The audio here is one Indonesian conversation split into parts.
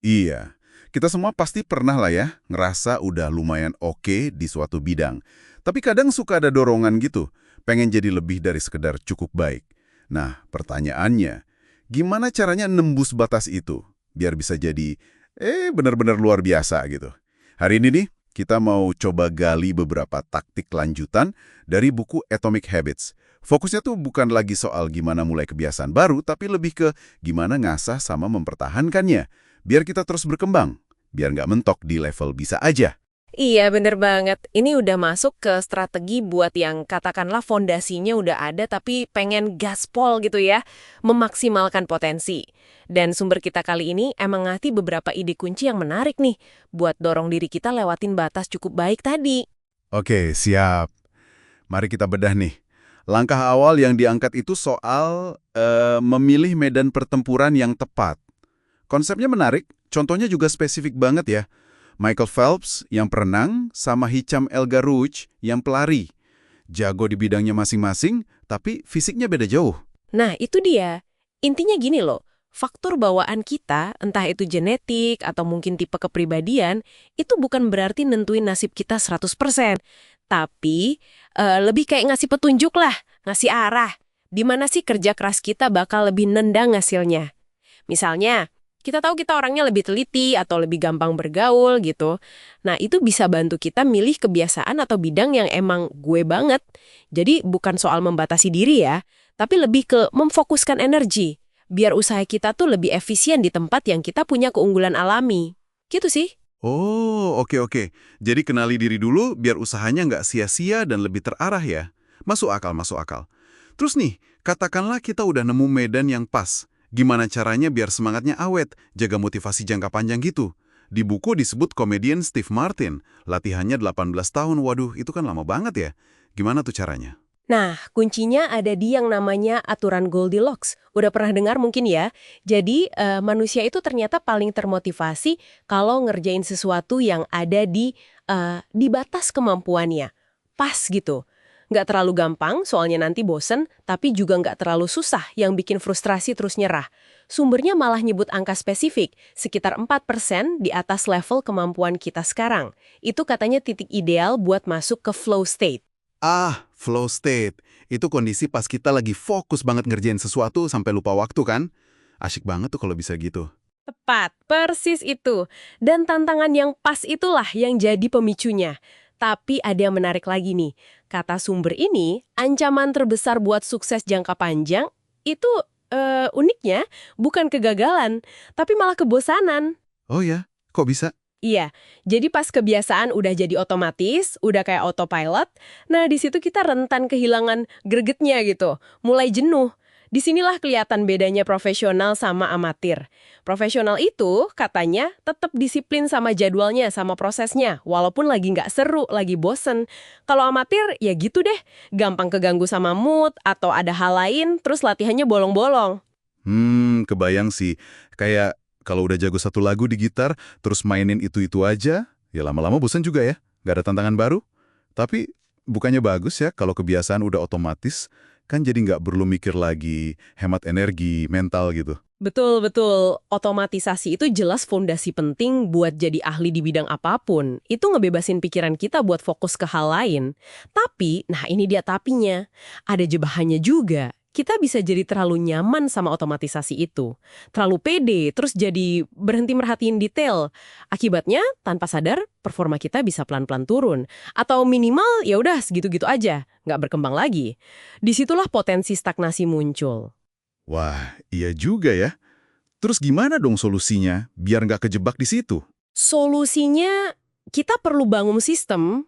Iya, kita semua pasti pernah lah ya ngerasa udah lumayan oke di suatu bidang. Tapi kadang suka ada dorongan gitu, pengen jadi lebih dari sekedar cukup baik. Nah, pertanyaannya, gimana caranya nembus batas itu? Biar bisa jadi, benar-benar luar biasa gitu. Hari ini nih, kita mau coba gali beberapa taktik lanjutan dari buku Atomic Habits. Fokusnya tuh bukan lagi soal gimana mulai kebiasaan baru, tapi lebih ke gimana ngasah sama mempertahankannya. Biar kita terus berkembang, biar nggak mentok di level bisa aja. Iya, bener banget. Ini udah masuk ke strategi buat yang katakanlah fondasinya udah ada tapi pengen gaspol gitu ya, memaksimalkan potensi. Dan sumber kita kali ini emang ngasih beberapa ide kunci yang menarik nih buat dorong diri kita lewatin batas cukup baik tadi. Oke, siap. Mari kita bedah nih. Langkah awal yang diangkat itu soal memilih medan pertempuran yang tepat. Konsepnya menarik, contohnya juga spesifik banget ya. Michael Phelps yang perenang sama Hicham El Garouch yang pelari. Jago di bidangnya masing-masing, tapi fisiknya beda jauh. Nah, itu dia. Intinya gini loh, faktor bawaan kita, entah itu genetik atau mungkin tipe kepribadian, itu bukan berarti nentuin nasib kita 100%. Tapi, lebih kayak ngasih petunjuk lah, ngasih arah. Di mana sih kerja keras kita bakal lebih nendang hasilnya. Misalnya, kita tahu kita orangnya lebih teliti atau lebih gampang bergaul gitu. Nah, itu bisa bantu kita milih kebiasaan atau bidang yang emang gue banget. Jadi bukan soal membatasi diri ya, tapi lebih ke memfokuskan energi. Biar usaha kita tuh lebih efisien di tempat yang kita punya keunggulan alami. Gitu sih. Oh, oke. Jadi kenali diri dulu biar usahanya nggak sia-sia dan lebih terarah ya. Masuk akal, masuk akal. Terus nih, katakanlah kita udah nemu medan yang pas. Gimana caranya biar semangatnya awet, jaga motivasi jangka panjang gitu? Di buku disebut komedian Steve Martin. Latihannya 18 tahun, waduh itu kan lama banget ya. Gimana tuh caranya? Nah, kuncinya ada di yang namanya aturan Goldilocks. Udah pernah dengar mungkin ya? Jadi, manusia itu ternyata paling termotivasi kalau ngerjain sesuatu yang ada di batas kemampuannya. Pas gitu. Nggak terlalu gampang, soalnya nanti bosen, tapi juga nggak terlalu susah yang bikin frustrasi terus nyerah. Sumbernya malah nyebut angka spesifik, sekitar 4% di atas level kemampuan kita sekarang. Itu katanya titik ideal buat masuk ke flow state. Ah, flow state. Itu kondisi pas kita lagi fokus banget ngerjain sesuatu sampai lupa waktu kan? Asyik banget tuh kalau bisa gitu. Tepat, persis itu. Dan tantangan yang pas itulah yang jadi pemicunya. Tapi ada yang menarik lagi nih. Kata sumber ini, ancaman terbesar buat sukses jangka panjang itu uniknya bukan kegagalan, tapi malah kebosanan. Oh ya, kok bisa? Iya, jadi pas kebiasaan udah jadi otomatis, udah kayak autopilot, nah di situ kita rentan kehilangan gregetnya gitu, mulai jenuh. Disinilah kelihatan bedanya profesional sama amatir. Profesional itu katanya tetap disiplin sama jadwalnya, sama prosesnya, walaupun lagi nggak seru, lagi bosen. Kalau amatir ya gitu deh, gampang keganggu sama mood atau ada hal lain, terus latihannya bolong-bolong. Kebayang sih. Kayak kalau udah jago satu lagu di gitar, terus mainin itu-itu aja, ya lama-lama bosan juga ya. Nggak ada tantangan baru. Tapi bukannya bagus ya kalau kebiasaan udah otomatis, kan jadi nggak perlu mikir lagi, hemat energi, mental gitu. Betul-betul, otomatisasi itu jelas fondasi penting buat jadi ahli di bidang apapun. Itu ngebebasin pikiran kita buat fokus ke hal lain. Tapi, nah ini dia tapinya. Ada jebahannya juga. Kita bisa jadi terlalu nyaman sama otomatisasi itu. Terlalu pede, terus jadi berhenti merhatiin detail. Akibatnya, tanpa sadar, performa kita bisa pelan-pelan turun. Atau minimal, ya udah segitu-gitu aja, nggak berkembang lagi. Disitulah potensi stagnasi muncul. Wah, iya juga ya. Terus gimana dong solusinya biar nggak kejebak di situ? Solusinya, kita perlu bangun sistem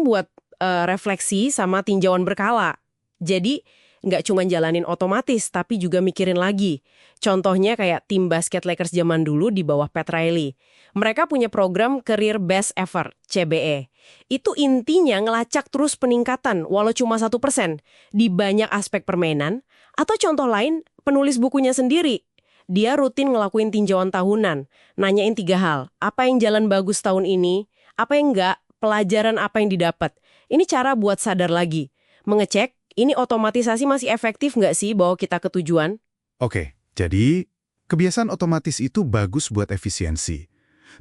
buat refleksi sama tinjauan berkala. Jadi, nggak cuma jalanin otomatis, tapi juga mikirin lagi. Contohnya kayak tim basket Lakers zaman dulu di bawah Pat Riley. Mereka punya program Career Best Effort, CBE. Itu intinya ngelacak terus peningkatan, walau cuma 1%, di banyak aspek permainan. Atau contoh lain, penulis bukunya sendiri. Dia rutin ngelakuin tinjauan tahunan, nanyain 3 hal. Apa yang jalan bagus tahun ini? Apa yang enggak? Pelajaran apa yang didapat? Ini cara buat sadar lagi. Mengecek, ini otomatisasi masih efektif nggak sih bawa kita ke tujuan? Oke, jadi Kebiasaan otomatis itu bagus buat efisiensi.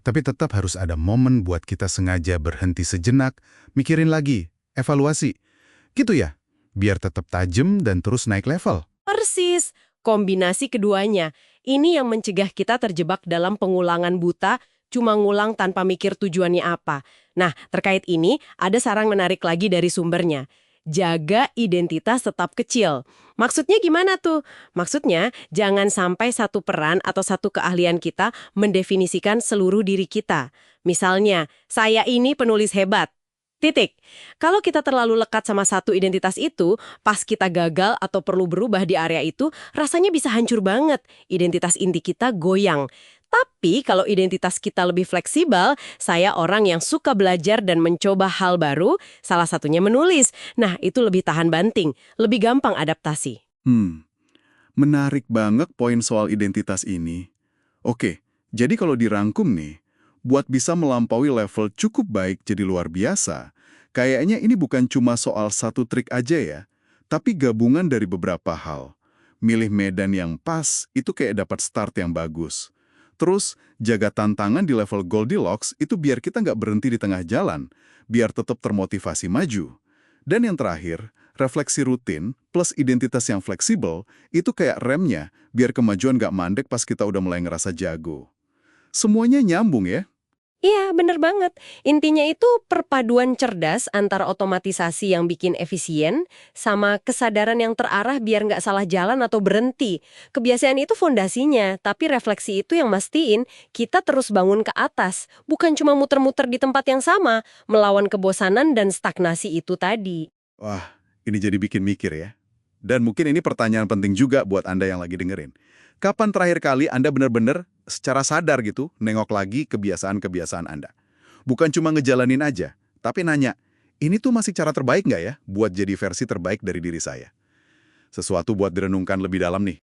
Tapi tetap harus ada momen buat kita sengaja berhenti sejenak, mikirin lagi, evaluasi. Gitu ya, biar tetap tajam dan terus naik level. Persis, kombinasi keduanya. Ini yang mencegah kita terjebak dalam pengulangan buta, cuma ngulang tanpa mikir tujuannya apa. Nah, terkait ini, ada saran menarik lagi dari sumbernya. Jaga identitas tetap kecil. Maksudnya gimana tuh? Maksudnya, jangan sampai satu peran atau satu keahlian kita mendefinisikan seluruh diri kita. Misalnya, saya ini penulis hebat. Titik. Kalau kita terlalu lekat sama satu identitas itu, pas kita gagal atau perlu berubah di area itu, rasanya bisa hancur banget. Identitas inti kita goyang. Tapi kalau identitas kita lebih fleksibel, saya orang yang suka belajar dan mencoba hal baru, salah satunya menulis. Nah, itu lebih tahan banting, lebih gampang adaptasi. Menarik banget poin soal identitas ini. Oke, jadi kalau dirangkum nih, buat bisa melampaui level cukup baik jadi luar biasa, kayaknya ini bukan cuma soal satu trik aja ya, tapi gabungan dari beberapa hal. Milih medan yang pas, itu kayak dapat start yang bagus. Terus, jaga tantangan di level Goldilocks itu biar kita nggak berhenti di tengah jalan, biar tetap termotivasi maju. Dan yang terakhir, refleksi rutin plus identitas yang fleksibel itu kayak remnya, biar kemajuan nggak mandek pas kita udah mulai ngerasa jago. Semuanya nyambung ya. Iya, bener banget. Intinya itu perpaduan cerdas antara otomatisasi yang bikin efisien sama kesadaran yang terarah biar nggak salah jalan atau berhenti. Kebiasaan itu fondasinya, tapi refleksi itu yang mastiin kita terus bangun ke atas, bukan cuma muter-muter di tempat yang sama, melawan kebosanan dan stagnasi itu tadi. Wah, ini jadi bikin mikir ya. Dan mungkin ini pertanyaan penting juga buat Anda yang lagi dengerin. Kapan terakhir kali Anda benar-benar secara sadar gitu nengok lagi kebiasaan-kebiasaan Anda? Bukan cuma ngejalanin aja, tapi nanya, ini tuh masih cara terbaik nggak ya buat jadi versi terbaik dari diri saya? Sesuatu buat direnungkan lebih dalam nih.